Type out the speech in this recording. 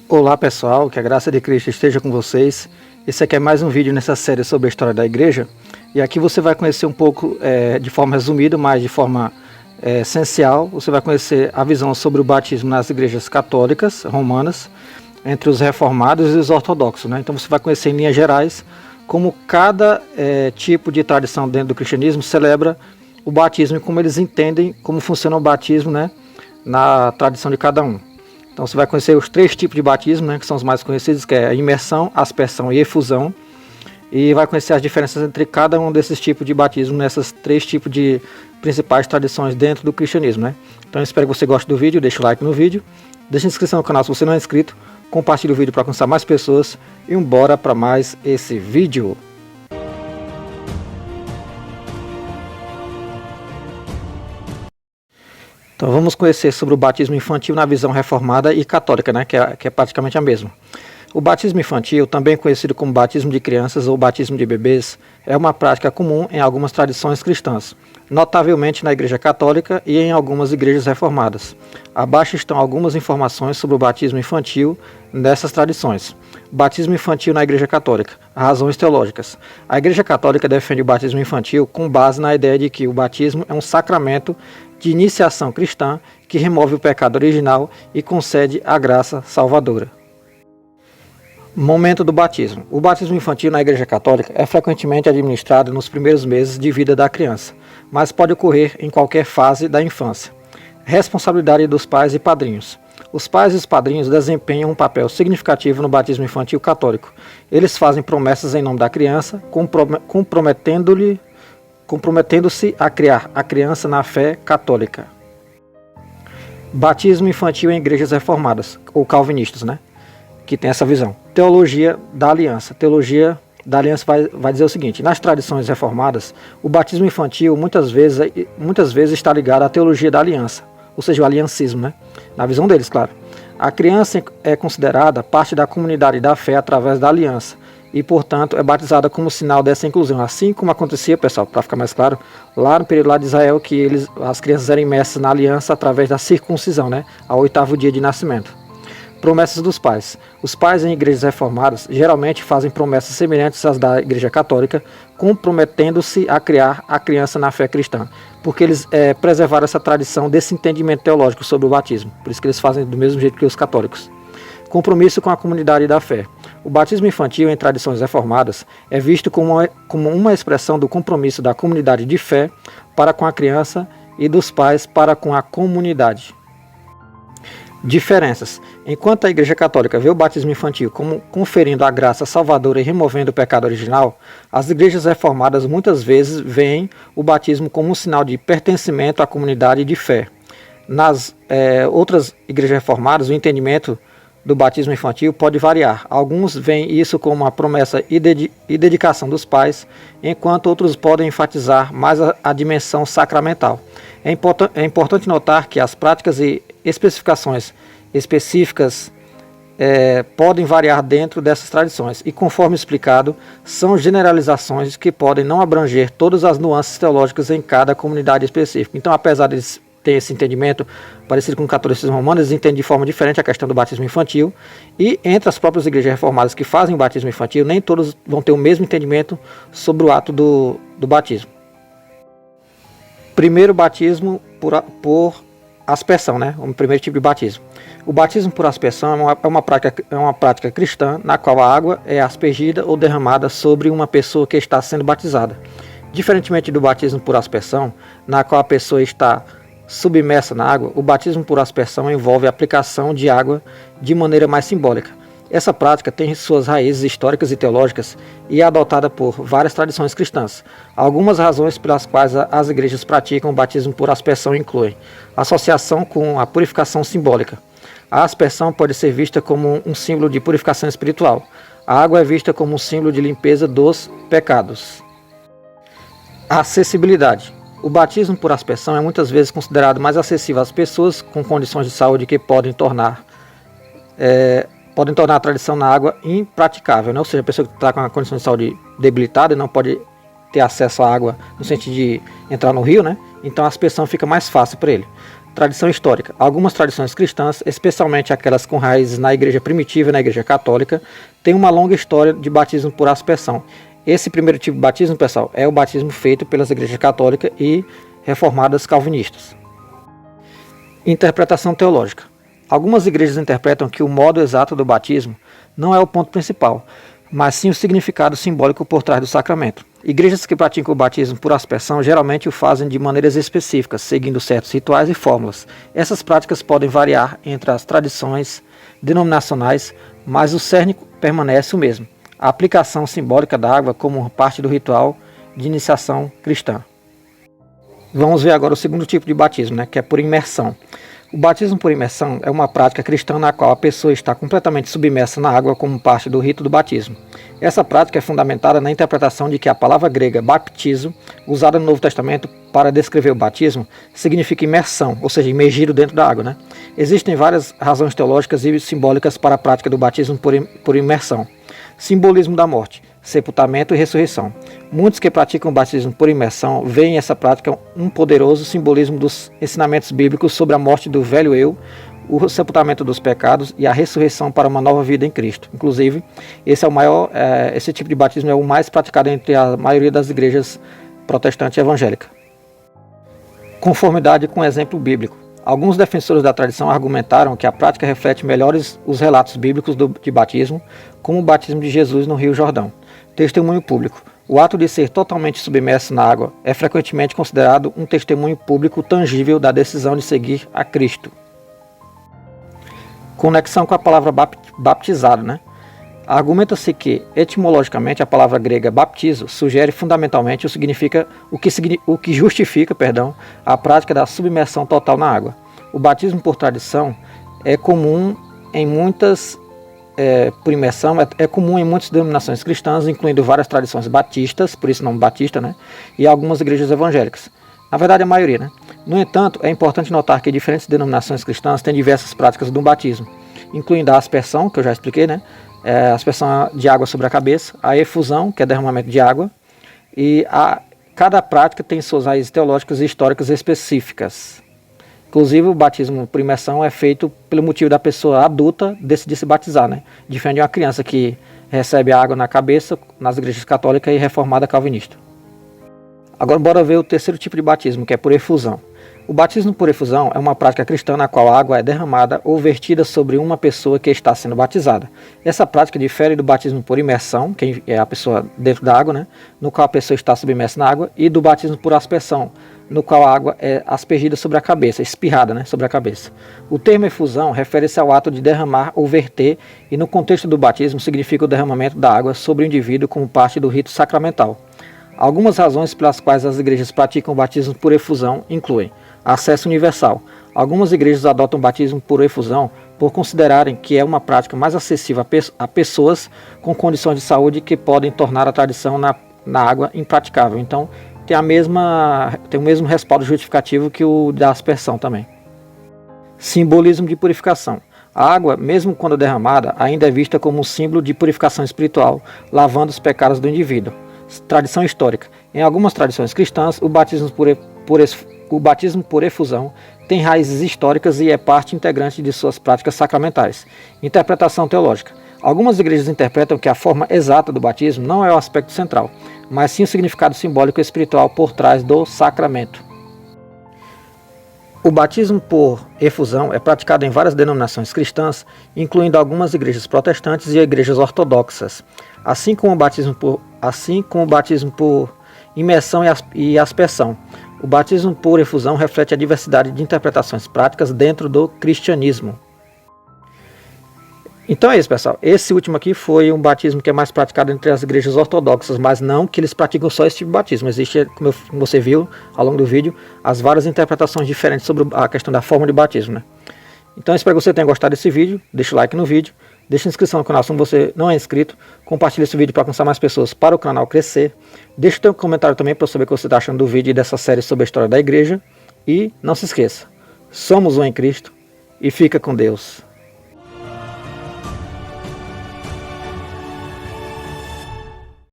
Olá pessoal, que a graça de Cristo esteja com vocês. Esse aqui é mais um vídeo nessa série sobre a história da igreja. E aqui você vai conhecer um pouco, de forma resumida, mas de forma essencial, você vai conhecer a visão sobre o batismo nas igrejas católicas romanas, entre os reformados e os ortodoxos, né? Então você vai conhecer em linhas gerais como cada tipo de tradição dentro do cristianismo celebra o batismo e como eles entendem como funciona o batismo, né, na tradição de cada um. Então você vai conhecer os 3 tipos de batismo, né, que são os mais conhecidos, que é a imersão, aspersão e efusão. E vai conhecer as diferenças entre cada um desses tipos de batismo, nessas 3 tipos de principais tradições dentro do cristianismo, né? Então eu espero que você goste do vídeo, deixe o like no vídeo, deixe a inscrição no canal se você não é inscrito, compartilhe o vídeo para alcançar mais pessoas e bora para mais esse vídeo. Então vamos conhecer sobre o batismo infantil na visão reformada e católica, né, que é praticamente a mesma. O batismo infantil, também conhecido como batismo de crianças ou batismo de bebês, é uma prática comum em algumas tradições cristãs, notavelmente na Igreja Católica e em algumas igrejas reformadas. Abaixo estão algumas informações sobre o batismo infantil nessas tradições. Batismo infantil na Igreja Católica. Razões teológicas. A Igreja Católica defende o batismo infantil com base na ideia de que o batismo é um sacramento de iniciação cristã que remove o pecado original e concede a graça salvadora. Momento do batismo. O batismo infantil na Igreja Católica é frequentemente administrado nos primeiros meses de vida da criança, mas pode ocorrer em qualquer fase da infância. Responsabilidade dos pais e padrinhos. Os pais e os padrinhos desempenham um papel significativo no batismo infantil católico. Eles fazem promessas em nome da criança, comprometendo-se a criar a criança na fé católica. Batismo infantil em igrejas reformadas, ou calvinistas, né, que tem essa visão. Teologia da aliança. Teologia da aliança vai dizer o seguinte: nas tradições reformadas, o batismo infantil muitas vezes está ligado à teologia da aliança, ou seja, o aliancismo, né, na visão deles, claro. A criança é considerada parte da comunidade da fé através da aliança, e, portanto, é batizada como sinal dessa inclusão. Assim como acontecia, pessoal, para ficar mais claro, lá no período lá de Israel, que as crianças eram imersas na aliança através da circuncisão, né, ao 8º dia de nascimento. Promessas dos pais. Os pais em igrejas reformadas geralmente fazem promessas semelhantes às da Igreja Católica, comprometendo-se a criar a criança na fé cristã, porque eles preservaram essa tradição desse entendimento teológico sobre o batismo. Por isso que eles fazem do mesmo jeito que os católicos. Compromisso com a comunidade da fé. O batismo infantil em tradições reformadas é visto como uma expressão do compromisso da comunidade de fé para com a criança e dos pais para com a comunidade. Diferenças. Enquanto a Igreja Católica vê o batismo infantil como conferindo a graça salvadora e removendo o pecado original, as igrejas reformadas muitas vezes veem o batismo como um sinal de pertencimento à comunidade de fé. Nas outras igrejas reformadas, o entendimento do batismo infantil pode variar. Alguns veem isso como uma promessa e dedicação dos pais, enquanto outros podem enfatizar mais a dimensão sacramental. É importante notar que as práticas e especificações específicas podem variar dentro dessas tradições e, conforme explicado, são generalizações que podem não abranger todas as nuances teológicas em cada comunidade específica. Então, apesar de ter esse entendimento parecido com o catolicismo romano, eles entendem de forma diferente a questão do batismo infantil, e entre as próprias igrejas reformadas que fazem o batismo infantil, nem todos vão ter o mesmo entendimento sobre o ato do batismo. Primeiro, batismo por aspersão, né? O primeiro tipo de batismo. O batismo por aspersão é uma prática cristã na qual a água é aspergida ou derramada sobre uma pessoa que está sendo batizada. Diferentemente do batismo por aspersão, na qual a pessoa está submersa na água, o batismo por aspersão envolve a aplicação de água de maneira mais simbólica. Essa prática tem suas raízes históricas e teológicas e é adotada por várias tradições cristãs. Algumas razões pelas quais as igrejas praticam o batismo por aspersão incluem associação com a purificação simbólica. A aspersão pode ser vista como um símbolo de purificação espiritual. A água é vista como um símbolo de limpeza dos pecados. Acessibilidade. O batismo por aspersão é muitas vezes considerado mais acessível às pessoas com condições de saúde que podem tornar a tradição na água impraticável, né? Ou seja, a pessoa que está com uma condição de saúde debilitada e não pode ter acesso à água no sentido de entrar no rio, né? Então a aspersão fica mais fácil para ele. Tradição histórica. Algumas tradições cristãs, especialmente aquelas com raízes na igreja primitiva e na igreja católica, têm uma longa história de batismo por aspersão. Esse primeiro tipo de batismo, pessoal, é o batismo feito pelas igrejas católicas e reformadas calvinistas. Interpretação teológica. Algumas igrejas interpretam que o modo exato do batismo não é o ponto principal, mas sim o significado simbólico por trás do sacramento. Igrejas que praticam o batismo por aspersão geralmente o fazem de maneiras específicas, seguindo certos rituais e fórmulas. Essas práticas podem variar entre as tradições denominacionais, mas o cerne permanece o mesmo: a aplicação simbólica da água como parte do ritual de iniciação cristã. Vamos ver agora o segundo tipo de batismo, que é por imersão. O batismo por imersão é uma prática cristã na qual a pessoa está completamente submersa na água como parte do rito do batismo. Essa prática é fundamentada na interpretação de que a palavra grega baptizo, usada no Novo Testamento para descrever o batismo, significa imersão, ou seja, imergido dentro da água. Existem várias razões teológicas e simbólicas para a prática do batismo por imersão. Simbolismo da morte, sepultamento e ressurreição. Muitos que praticam o batismo por imersão veem essa prática um poderoso simbolismo dos ensinamentos bíblicos sobre a morte do velho eu, o sepultamento dos pecados e a ressurreição para uma nova vida em Cristo. Inclusive, esse tipo de batismo é o mais praticado entre a maioria das igrejas protestantes evangélicas. Conformidade com o exemplo bíblico. Alguns defensores da tradição argumentaram que a prática reflete melhor os relatos bíblicos de batismo, como o batismo de Jesus no Rio Jordão. Testemunho público. O ato de ser totalmente submerso na água é frequentemente considerado um testemunho público tangível da decisão de seguir a Cristo. Conexão com a palavra baptizado. Argumenta-se que, etimologicamente, a palavra grega baptizo sugere fundamentalmente o que justifica a prática da submersão total na água. O batismo por tradição é comum em muitas comum em muitas denominações cristãs, incluindo várias tradições batistas, por isso nome batista, e algumas igrejas evangélicas. Na verdade, a maioria. No entanto, é importante notar que diferentes denominações cristãs têm diversas práticas do batismo, incluindo a aspersão, que eu já expliquei, a aspersão de água sobre a cabeça, a efusão, que é derramamento de água, e cada prática tem suas raízes teológicas e históricas específicas. Inclusive, o batismo por imersão é feito pelo motivo da pessoa adulta decidir se batizar, diferente de uma criança que recebe a água na cabeça nas igrejas católicas e reformada calvinista. Agora, bora ver o terceiro tipo de batismo, que é por efusão. O batismo por efusão é uma prática cristã na qual a água é derramada ou vertida sobre uma pessoa que está sendo batizada. Essa prática difere do batismo por imersão, que é a pessoa dentro da água, no qual a pessoa está submersa na água, e do batismo por aspersão, no qual a água é aspergida sobre a cabeça, espirrada sobre a cabeça. O termo efusão refere-se ao ato de derramar ou verter, e no contexto do batismo significa o derramamento da água sobre o indivíduo como parte do rito sacramental. Algumas razões pelas quais as igrejas praticam o batismo por efusão incluem acesso universal. Algumas igrejas adotam o batismo por efusão por considerarem que é uma prática mais acessível a pessoas com condições de saúde que podem tornar a tradição na água impraticável. Então, tem o mesmo respaldo justificativo que o da aspersão também. Simbolismo de purificação. A água, mesmo quando derramada, ainda é vista como um símbolo de purificação espiritual, lavando os pecados do indivíduo. Tradição histórica. Em algumas tradições cristãs, o batismo por efusão tem raízes históricas e é parte integrante de suas práticas sacramentais. Interpretação teológica. Algumas igrejas interpretam que a forma exata do batismo não é o aspecto central, mas sim o significado simbólico e espiritual por trás do sacramento. O batismo por efusão é praticado em várias denominações cristãs, incluindo algumas igrejas protestantes e igrejas ortodoxas, assim como o batismo por imersão e aspersão. O batismo por efusão reflete a diversidade de interpretações práticas dentro do cristianismo. Então é isso, pessoal. Esse último aqui foi um batismo que é mais praticado entre as igrejas ortodoxas, mas não que eles praticam só esse tipo de batismo. Existe, como você viu ao longo do vídeo, as várias interpretações diferentes sobre a questão da forma de batismo. Então espero que você tenha gostado desse vídeo. Deixa o like no vídeo, deixa a inscrição no canal se você não é inscrito, compartilhe esse vídeo para alcançar mais pessoas para o canal crescer. Deixa o teu comentário também para eu saber o que você está achando do vídeo e dessa série sobre a história da igreja. E não se esqueça, somos um em Cristo e fica com Deus.